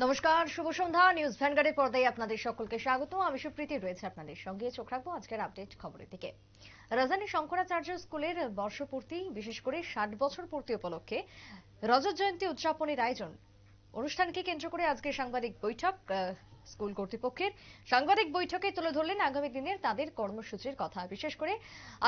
নমস্কার, শুভ সন্ধ্যা। নিউজ ভ্যানগার্ডের পর্দায় আপনাদের সকলকে স্বাগত। আমি সুপ্রীতি রয়েছে আপনাদের সঙ্গে। চোখ রাখবো আজকের আপডেট খবরের দিকে। রাজধানী শঙ্করাচার্য স্কুলের বর্ষপূর্তি, বিশেষ করে 60 বছর পূর্তি উপলক্ষে রজত জয়ন্তী উদযাপনের আয়োজন। অনুষ্ঠানকে কেন্দ্র করে আজকে সাংবাদিক বৈঠক। স্কুল কর্তৃপক্ষের সাংবাদিক বৈঠকে তুলে ধরলেন আগামী দিনের তাদের কর্মসূচির কথা। বিশেষ করে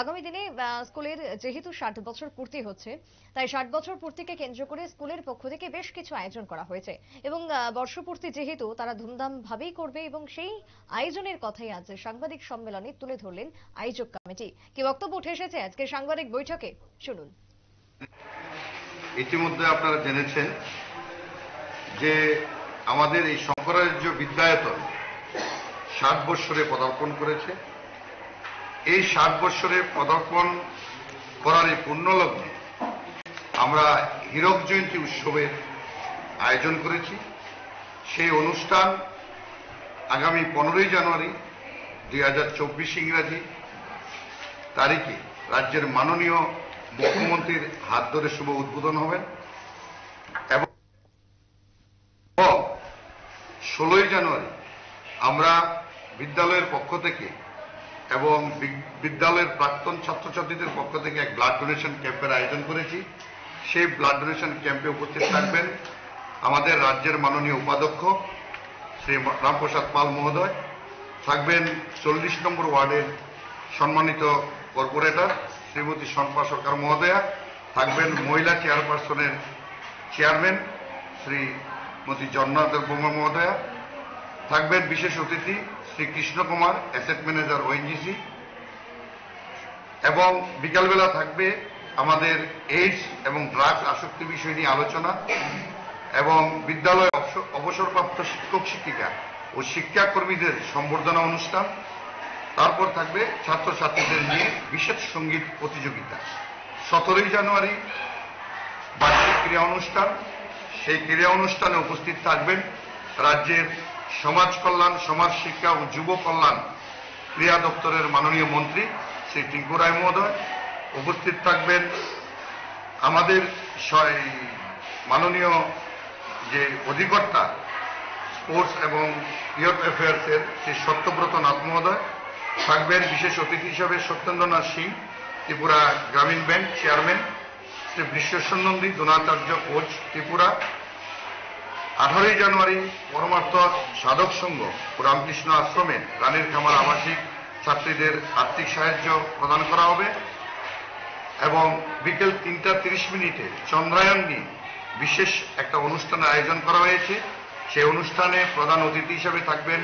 আগামী দিনে স্কুলের যেহেতু 60 বছর পূর্তি হচ্ছে, তাই 60 বছর পূর্তিকে কেন্দ্র করে স্কুলের পক্ষ থেকে বেশ কিছু আয়োজন করা হয়েছে এবং বর্ষপূর্তি যেহেতু তারা ধুমধাম ভাবেই করবে এবং সেই আয়োজনের কথাই আজ সাংবাদিক সম্মেলনে তুলে ধরলেন আয়োজক কমিটি। কি বক্তব্য উঠে এসেছে আজকে সাংবাদিক বৈঠকে, শুনুন। ইতিমধ্যে আপনারা জেনেছেন যে আমাদের এই শঙ্করাচার্য বিদ্যায়তন 60 বৎসরে পদার্পণ করেছে। এই 60 বৎসরে পদার্পণ করার এই পুণ্যলগ্নে আমরা হীরক জয়ন্তী উৎসবের আয়োজন করেছি। সেই অনুষ্ঠান আগামী 15ই জানুয়ারি 2024 ইংরাজি তারিখে রাজ্যের মাননীয় মুখ্যমন্ত্রীর হাত ধরে শুভ উদ্বোধন হবেন এবং 16ই জানুয়ারি আমরা বিদ্যালয়ের পক্ষ থেকে এবং বিদ্যালয়ের প্রাক্তন ছাত্রছাত্রীদের পক্ষ থেকে এক ব্লাড ডোনেশন ক্যাম্পের আয়োজন করেছি। সেই ব্লাড ডোনেশন ক্যাম্পে উপস্থিত থাকবেন আমাদের রাজ্যের মাননীয় উপাধ্যক্ষ শ্রী রামপ্রসাদ পাল মহোদয়, থাকবেন 40 নম্বর ওয়ার্ডের সম্মানিত কর্পোরেটর শ্রীমতী শম্পা সরকার মহোদয়া, থাকবেন মহিলা চেয়ারপারসনের চেয়ারম্যান শ্রীমতী জন্না দেববর্মা মহোদয়া, থাকবেন বিশেষ অতিথি Shri Krishna Kumar, asset manager ONGC, এবং বিকালবেলা থাকবে আমাদের এইডস এবং ড্রাগস আসক্তি বিষয় নিয়ে আলোচনা এবং বিদ্যালয়ে অবসরপ্রাপ্ত শিক্ষক শিক্ষিকা ও শিক্ষাকর্মীদের সম্বর্ধনা অনুষ্ঠান। তারপর থাকবে ছাত্রছাত্রীদের নিয়ে বিশেষ সঙ্গীত প্রতিযোগিতা। 17ই জানুয়ারি বার্ষিক ক্রীড়া অনুষ্ঠান। সেই ক্রীড়া অনুষ্ঠানে উপস্থিত থাকবেন রাজ্যের সমাজ কল্যাণ, সমাজ শিক্ষা ও যুব কল্যাণ ক্রীড়া দপ্তরের মাননীয় মন্ত্রী শ্রী টিঙ্কু রায় মহোদয়। উপস্থিত থাকবেন আমাদের মাননীয় যে অধিকর্তা স্পোর্টস এবং ইয়ুথ অ্যাফেয়ার্সের শ্রী সত্যব্রত নাথ মহোদয়। থাকবেন বিশেষ অতিথি হিসাবে Satyendranath Singh, Tripura Gramin Bank chairman, Shri Bishweshwar Nandi Dronacharya coach Tripura. 18ই জানুয়ারি পরমার্থ সাধক সংঘ ও রামকৃষ্ণ আশ্রমে রানীর খামার আবাসিক ছাত্রীদের আর্থিক সাহায্য প্রদান করা হবে এবং বিকেল 3:30 চন্দ্রায়ন নিয়ে বিশেষ একটা অনুষ্ঠানের আয়োজন করা হয়েছে। সেই অনুষ্ঠানে প্রধান অতিথি হিসেবে থাকবেন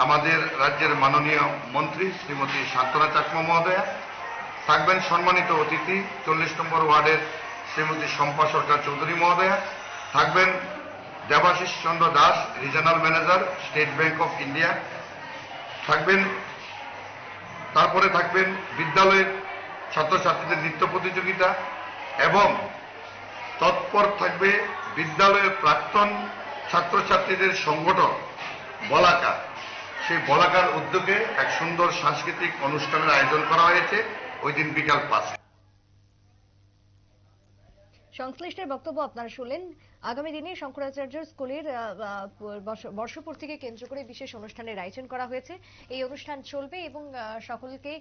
আমাদের রাজ্যের মাননীয় মন্ত্রী শ্রীমতী শান্তনা চাকমা মহোদয়া, থাকবেন সম্মানিত অতিথি 40 নম্বর ওয়ার্ডের শ্রীমতী শম্পা সরকার চৌধুরী মহোদয়া, থাকবেন Debashis Chandra Das, regional manager, State Bank of India থাকবেন। তারপরে থাকবেন বিদ্যালয়ের ছাত্রছাত্রীদের নৃত্য প্রতিযোগিতা এবং তৎপর থাকবে বিদ্যালয়ের প্রাক্তন ছাত্রছাত্রীদের সংগঠন বলাকা। সেই বলাকার উদ্যোগে এক সুন্দর সাংস্কৃতিক অনুষ্ঠানের আয়োজন করা হয়েছে ওই দিন বিকাল 5। সংশ্লিষ্টের বক্তব্য আপনারা শুনলেন। আগামী দিনে শঙ্করাচার্য স্কুলের বর্ষপূর্তিকে কেন্দ্র করে বিশেষ অনুষ্ঠানের আয়োজন করা হয়েছে। এই অনুষ্ঠান চলবে এবং সকলকে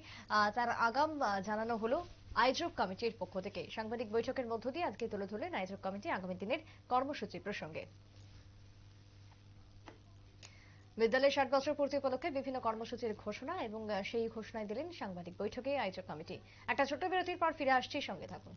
তার আগাম জানানো হলো আয়োজক কমিটির পক্ষ থেকে। সাংবাদিক বৈঠকের মধ্য দিয়ে আজকে তুলে ধরলেন আয়োজক কমিটি আগামী দিনের কর্মসূচি প্রসঙ্গে। বিদ্যালয়ের 60 বছর পূর্তি উপলক্ষে বিভিন্ন কর্মসূচির ঘোষণা এবং সেই ঘোষণায় দিলেন সাংবাদিক বৈঠকে আয়োজক কমিটি। একটা ছোট্ট বিরতির পর ফিরে আসছি, সঙ্গে থাকুন।